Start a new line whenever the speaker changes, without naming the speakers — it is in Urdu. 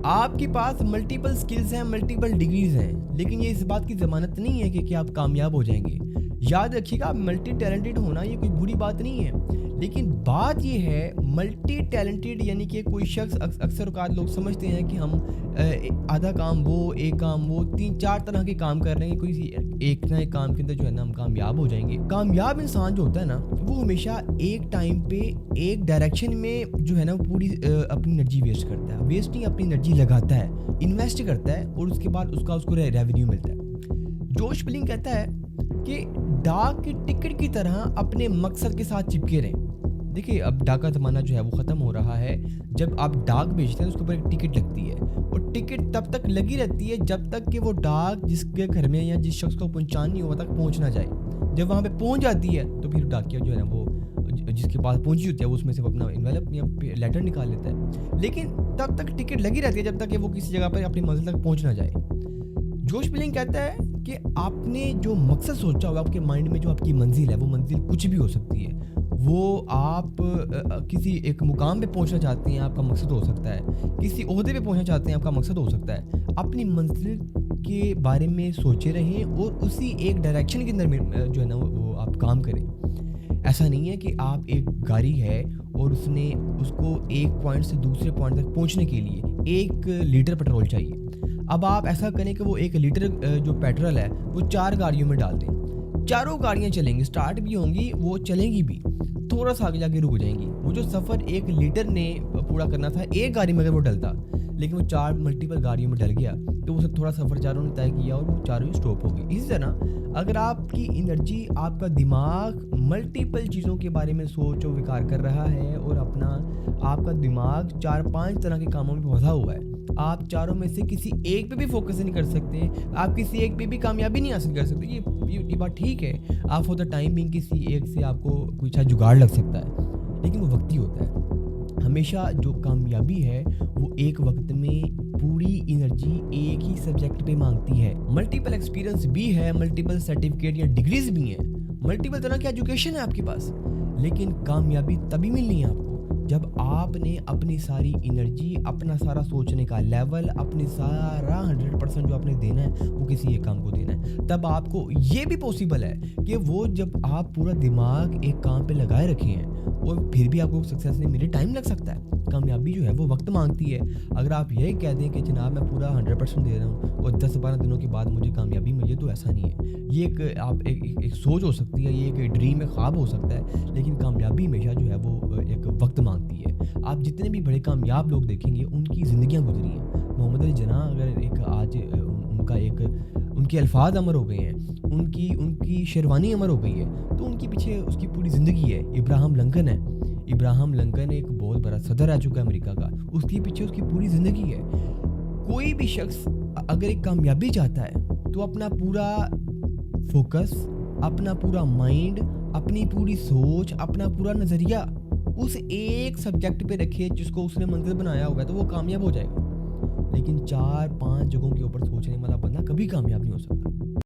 آپ کے پاس ملٹیپل سکلز ہیں، ملٹیپل ڈگریز ہیں، لیکن یہ اس بات کی ضمانت نہیں ہے کہ آپ کامیاب ہو جائیں گے۔ یاد رکھیے گا، ملٹی ٹیلنٹڈ ہونا یہ کوئی بری بات نہیں ہے، لیکن بات یہ ہے ملٹی ٹیلنٹڈ یعنی کہ کوئی شخص، اکثر اوقات لوگ سمجھتے ہیں کہ ہم آدھا کام وہ، ایک کام وہ، 3-4 طرح کے کام کر رہے ہیں، کوئی ایک نہ ایک کام کے اندر جو ہے نا ہم کامیاب ہو جائیں گے۔ کامیاب انسان جو ہوتا ہے نا، وہ ہمیشہ ایک ٹائم پہ ایک ڈائریکشن میں جو ہے نا وہ پوری اپنی انرجی ویسٹ کرتا ہے، ویسٹ نہیں، اپنی انرجی لگاتا ہے، انویسٹ کرتا ہے، اور اس کے بعد اس کو ریونیو ملتا ہے۔ جوش بلنگ کہتا ہے کہ ڈاک کی ٹکٹ کی طرح اپنے مقصد کے ساتھ چپکے رہیں۔ دیکھیے، اب ڈاک کا زمانہ جو ہے وہ ختم ہو رہا ہے۔ جب آپ ڈاک بیچتے ہیں اس کے اوپر ایک ٹکٹ لگتی ہے، اور ٹکٹ تب تک لگی رہتی ہے جب تک کہ وہ ڈاک جس کے گھر میں یا جس شخص کو پہنچانی ہو وہاں تک پہنچ نہ جائے۔ جب وہاں پہ پہنچ جاتی ہے تو پھر ڈاکیا جو ہے نا وہ جس کے پاس پہنچی ہوتی ہے وہ اس میں سے اپنا انویلپ یا لیٹر نکال لیتا ہے، لیکن تب تک ٹکٹ لگی رہتی ہے جب تک کہ وہ کسی جگہ پر اپنی منزل تک پہنچ نہ جائے۔ جوش بلنگ کہتا ہے کہ آپ نے جو مقصد سوچا ہوا، آپ کے مائنڈ میں جو آپ کی منزل ہے، وہ منزل کچھ بھی ہو سکتی ہے۔ وہ آپ کسی ایک مقام پہ پہنچنا چاہتے ہیں، آپ کا مقصد ہو سکتا ہے، کسی عہدے پہ پہنچنا چاہتے ہیں، آپ کا مقصد ہو سکتا ہے۔ اپنی منزل کے بارے میں سوچے رہیں اور اسی ایک ڈائریکشن کے اندر جو ہے نا وہ آپ کام کریں۔ ایسا نہیں ہے کہ آپ ایک گاڑی ہے اور اس کو ایک پوائنٹ سے دوسرے پوائنٹ تک پہنچنے کے لیے 1 لیٹر پیٹرول چاہیے۔ اب آپ ایسا کریں کہ وہ 1 لیٹر جو پیٹرول ہے وہ 4 گاڑیوں میں ڈال دیں، چاروں گاڑیاں چلیں گی، سٹارٹ بھی ہوں گی، وہ چلیں گی بھی، تھوڑا سا آگے جا کے رک جائیں گی۔ وہ جو سفر 1 لیٹر نے پورا کرنا تھا ایک گاڑی میں اگر وہ ڈلتا، لیکن وہ 4 ملٹیپل گاڑیوں میں ڈل گیا تو وہ تھوڑا سفر چاروں نے طے کیا اور وہ چاروں ہی اسٹاپ ہو گئی۔ اسی طرح اگر آپ کی انرجی، آپ کا دماغ ملٹیپل چیزوں کے بارے میں سوچ و وکار کر رہا ہے اور آپ کا دماغ 4-5 طرح کے کاموں میں پھنسا ہوا ہے، آپ چاروں میں سے کسی ایک پہ بھی فوکس نہیں کر سکتے، آپ کسی ایک پہ بھی کامیابی نہیں حاصل کر سکتے، یہ بات ٹھیک ہے، آپ فور دا ٹائم بینگ کسی ایک سے آپ کو کوئی اچھا جگاڑ لگ سکتا ہے، لیکن وہ وقتی ہوتا ہے۔ ہمیشہ جو کامیابی ہے وہ ایک وقت میں پوری انرجی ایک ہی سبجیکٹ پہ مانگتی ہے۔ ملٹیپل ایکسپیرینس بھی ہے، ملٹیپل سرٹیفکیٹ یا ڈگریز بھی ہیں، ملٹیپل طرح کی ایجوکیشن ہے آپ کے پاس، لیکن کامیابی تبھی ملنی ہے آپ کو جب آپ نے اپنی ساری انرجی، اپنا سارا سوچنے کا لیول، اپنی سارا 100% جو آپ نے دینا ہے وہ کسی ایک کام کو دینا ہے۔ تب آپ کو یہ بھی پاسبل ہے کہ وہ جب آپ پورا دماغ ایک کام پہ لگائے رکھے ہیں اور پھر بھی آپ کو سکسیس نہیں ملے، ٹائم لگ سکتا ہے۔ کامیابی جو ہے وہ وقت مانگتی ہے۔ اگر آپ یہ کہہ دیں کہ جناب میں پورا 100% دے رہا ہوں اور 10-12 دنوں کے بعد مجھے کامیابی ملے، تو ایسا نہیں ہے۔ یہ ایک سوچ ہو سکتی ہے، یہ ایک ڈریم، ایک خواب ہو سکتا ہے، لیکن کامیابی ہمیشہ جو ہے وہ ایک وقت مانگتی ہے۔ آپ جتنے بھی بڑے کامیاب لوگ دیکھیں گے ان کی زندگیاں گزری ہیں۔ محمد علی جناح اگر آج ان کے الفاظ امر ہو گئے ہیں، ان کی شیروانی امر ہو گئی ہے، تو ان کے پیچھے اس کی پوری زندگی ہے۔ ابراہم لنکن ایک بہت بڑا صدر رہ چکا ہے امریکہ کا، اس کے پیچھے اس کی پوری زندگی ہے۔ کوئی بھی شخص اگر ایک کامیابی چاہتا ہے تو اپنا پورا فوکس، اپنا پورا مائنڈ، اپنی پوری سوچ، اپنا پورا نظریہ اس ایک سبجیکٹ پہ رکھے جس کو اس نے منزل بنایا ہوگا، تو وہ کامیاب ہو جائے گا۔ لیکن 4-5 جگہوں کے اوپر سوچنے والا بندہ کبھی کامیاب نہیں ہو سکتا۔